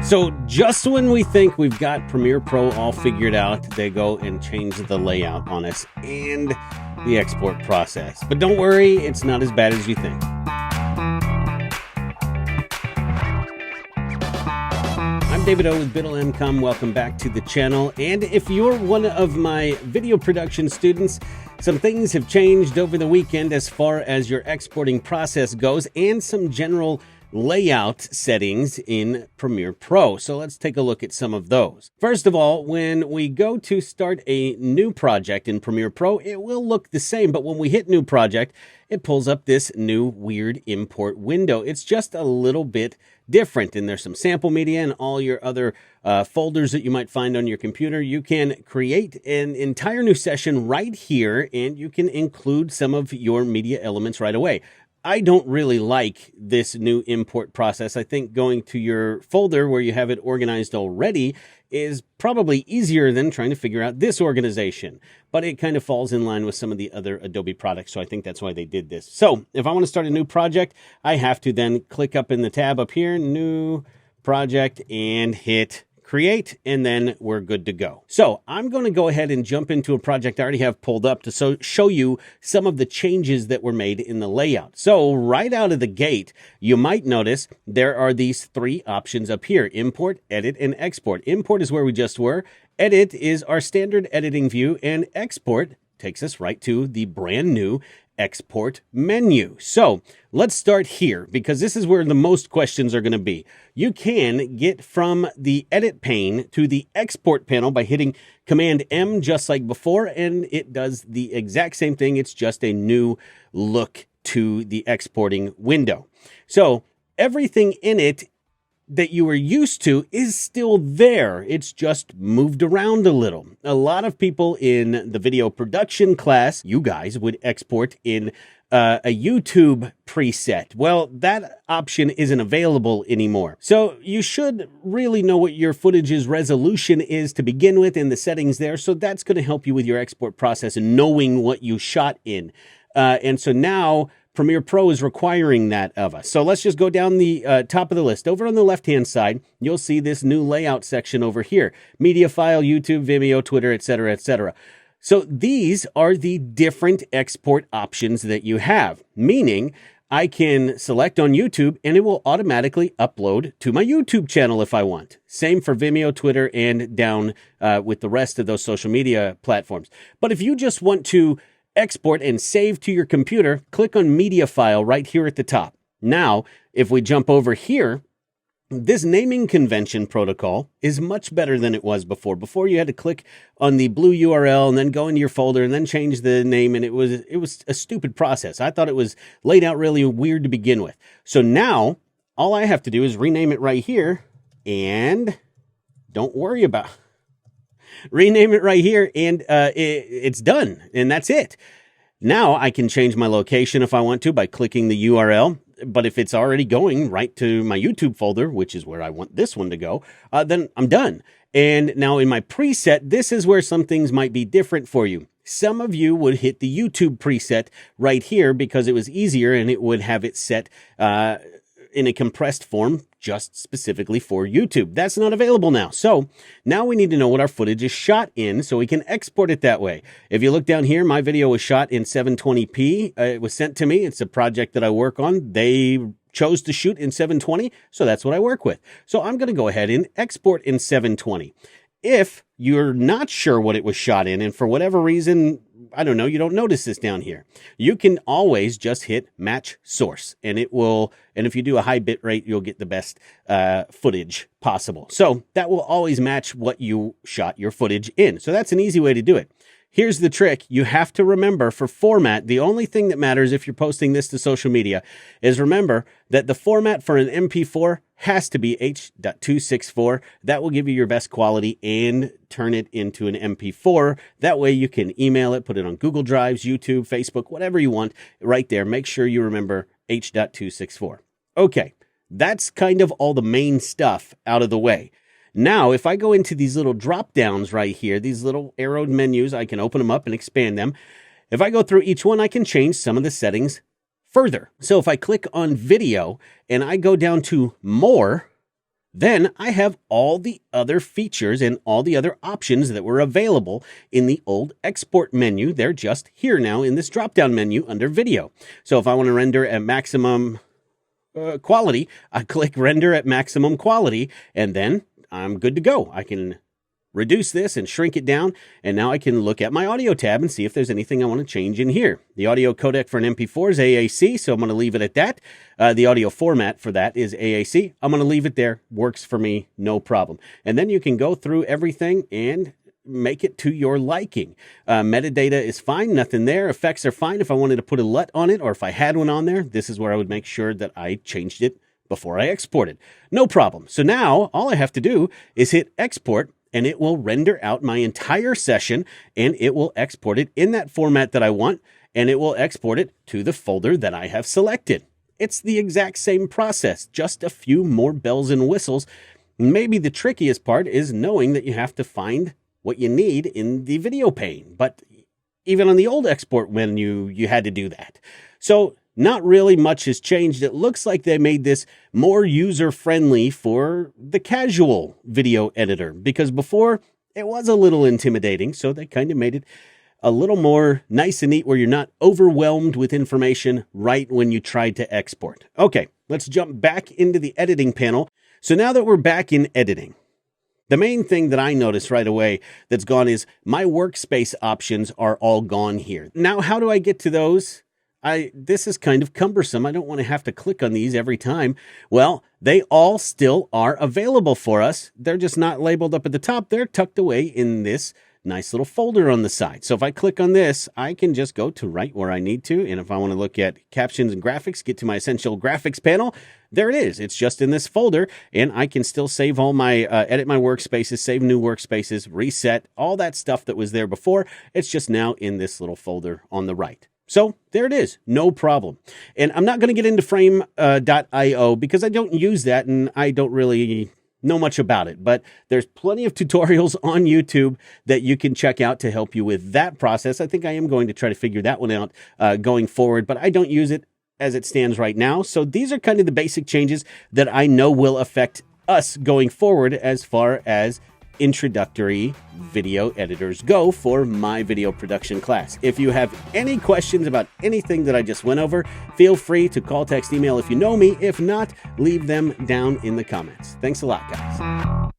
So just when we think we've got Premiere Pro all figured out, they go and change the layout on us and the export process. But don't worry, it's not as bad as you think. I'm David O with Bittle MCOM. Welcome back to the channel. And if you're one of my video production students, some things have changed over the weekend as far as your exporting process goes and some general layout settings in Premiere Pro. So let's take a look at some of those. First of all, when we go to start a new project in Premiere Pro, it will look the same, but when we hit new project, it pulls up this new weird import window. It's just a little bit different, and there's some sample media and all your other folders that you might find on your computer. You can create an entire new session right here, and you can include some of your media elements right away. I don't really like this new import process. I think going to your folder where you have it organized already is probably easier than trying to figure out this organization. But it kind of falls in line with some of the other Adobe products, so I think that's why they did this. So if I want to start a new project, I have to then click up in the tab up here, New Project, and hit Create, and then we're good to go. So I'm going to go ahead and jump into a project I already have pulled up to show you some of the changes that were made in the layout. So right out of the gate, you might notice there are these three options up here: Import, Edit, and Export. Import is where we just were. Edit is our standard editing view, and Export takes us right to the brand new export menu. So let's start here because this is where the most questions are going to be. You can get from the edit pane to the export panel by hitting Command M just like before, and it does the exact same thing. It's just a new look to the exporting window. So everything in it that you were used to is still there. It's just moved around a little. A lot of people in the video production class, you guys would export in a YouTube preset. Well, that option isn't available anymore. So you should really know what your footage's resolution is to begin with in the settings there. So that's going to help you with your export process and knowing what you shot in. And so now Premiere Pro is requiring that of us. So let's just go down the top of the list. Over on the left-hand side, you'll see this new layout section over here. Media file, YouTube, Vimeo, Twitter, etc., etc. So these are the different export options that you have, meaning I can select on YouTube and it will automatically upload to my YouTube channel if I want. Same for Vimeo, Twitter, and down with the rest of those social media platforms. But if you just want to export and save to your computer, click on Media File right here at the top. Now, if we jump over here, this naming convention protocol is much better than it was before. Before you had to click on the blue URL and then go into your folder and then change the name, and it was a stupid process. I thought it was laid out really weird to begin with. So now, all I have to do is rename it right here, and don't worry about rename it right here, and it's done, and that's it. Now I can change my location if I want to by clicking the URL, but if it's already going right to my YouTube folder, which is where I want this one to go, then I'm done. And now in my preset, this is where some things might be different for you. Some of you would hit the YouTube preset right here because it was easier and it would have it set in a compressed form just specifically for YouTube. That's not available now. So now we need to know what our footage is shot in so we can export it that way. If you look down here, my video was shot in 720p. It was sent to me. It's a project that I work on. They chose to shoot in 720, so that's what I work with. So I'm going to go ahead and export in 720. If you're not sure what it was shot in, and for whatever reason, I don't know, you don't notice this down here, you can always just hit match source, and it will, and if you do a high bit rate, you'll get the best footage possible. So that will always match what you shot your footage in. So that's an easy way to do it. Here's the trick. You have to remember for format, the only thing that matters if you're posting this to social media is remember that the format for an MP4 has to be H.264. That will give you your best quality and turn it into an MP4. That way you can email it, put it on Google Drives, YouTube, Facebook, whatever you want right there. Make sure you remember H.264. Okay, that's kind of all the main stuff out of the way. Now, if I go into these little drop downs right here, these little arrowed menus, I can open them up and expand them. If I go through each one, I can change some of the settings further. So if I click on video and I go down to more, Then I have all the other features and all the other options that were available in the old export menu. They're just here now in this drop-down menu under video. So if I want to render at maximum quality, I click render at maximum quality, and then I'm good to go. I can reduce this and shrink it down, and now I can look at my audio tab and see if there's anything I want to change in here. The audio codec for an MP4 is AAC, so I'm going to leave it at that. The audio format for that is AAC. I'm going to leave it there. Works for me, no problem. And then you can go through everything and make it to your liking. Metadata is fine, nothing there. Effects are fine. If I wanted to put a LUT on it, or if I had one on there, this is where I would make sure that I changed it before I exported. No problem. So now all I have to do is hit export, and it will render out my entire session, and it will export it in that format that I want, and it will export it to the folder that I have selected. It's the exact same process, just a few more bells and whistles. Maybe the trickiest part is knowing that you have to find what you need in the video pane, but even on the old export menu, you had to do that. So not really much has changed. It looks like they made this more user-friendly for the casual video editor, because before it was a little intimidating, so they kind of made it a little more nice and neat where you're not overwhelmed with information right when you tried to export. Okay, let's jump back into the editing panel. So now that we're back in editing, the main thing that I noticed right away that's gone is my workspace options are all gone here. Now, how do I get to those? This is kind of cumbersome. I don't want to have to click on these every time. Well, they all still are available for us. They're just not labeled up at the top. They're tucked away in this nice little folder on the side. So if I click on this, I can just go to right where I need to. And if I want to look at captions and graphics, get to my essential graphics panel, there it is. It's just in this folder, and I can still save all my, edit my workspaces, save new workspaces, reset, all that stuff that was there before. It's just now in this little folder on the right. So there it is, no problem. And I'm not going to get into frame.io because I don't use that and I don't really know much about it. But there's plenty of tutorials on YouTube that you can check out to help you with that process. I think I am going to try to figure that one out going forward, but I don't use it as it stands right now. So these are kind of the basic changes that I know will affect us going forward as far as introductory video editors go for my video production class. If you have any questions about anything that I just went over, feel free to call, text, email if you know me. If not, leave them down in the comments. Thanks a lot, guys.